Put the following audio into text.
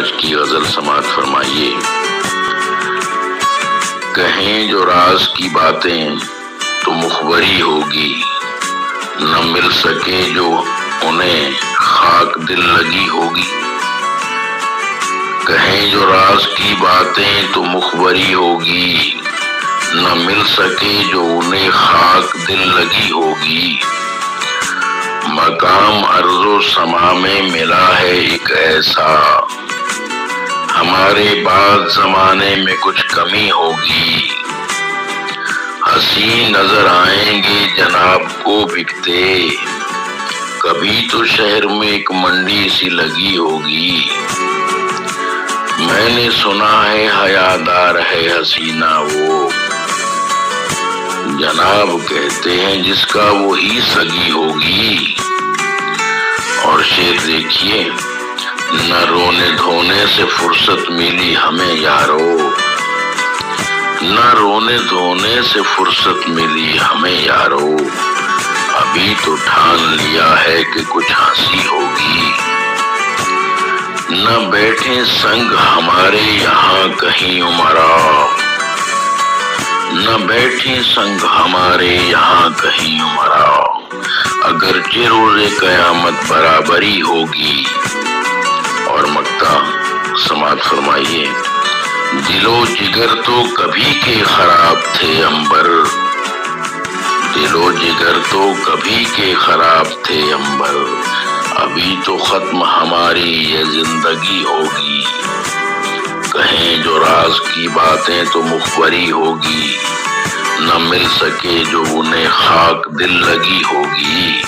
آج کی غزل سماعت فرمائیے۔ کہیں جو راز کی باتیں تو مخبری ہوگی، نہ مل سکے جو انہیں خاک دل لگی ہوگی۔ کہیں جو راز کی باتیں تو مخبری ہوگی، نہ مل سکے جو انہیں خاک دل لگی ہوگی۔ مقام ارض و سما میں ملا ہے ایک ایسا، ہمارے بعد زمانے میں کچھ کمی ہوگی۔ حسین نظر آئیں گے جناب کو بکتے، کبھی تو شہر میں ایک منڈی سی لگی ہوگی۔ میں نے سنا ہے حیادار ہے حسینہ وہ، جناب کہتے ہیں جس کا وہی سگی ہوگی۔ اور شعر دیکھیے، نہ رونے دھونے سے فرصت ملی ہمیں یارو، نہ رونے دھونے سے فرصت ملی ہمیں یارو، ابھی تو ٹھان لیا ہے کہ کچھ ہنسی ہوگی۔ نہ بیٹھے سنگ ہمارے یہاں کہیں امراء، نہ بیٹھے سنگ ہمارے یہاں کہیں امراء، اگرچہ روز قیامت برابری ہوگی۔ اور مقطع سماعت فرمائیے۔ دل و جگر تو کبھی کے خراب تھے عنبر، دل و جگر تو کبھی کے خراب تھے عنبر، ابھی تو ختم ہماری یہ زندگی ہوگی۔ کہیں جو راز کی باتیں تو مخبری ہوگی، نہ مل سکے جو انہیں خاک دل لگی ہوگی۔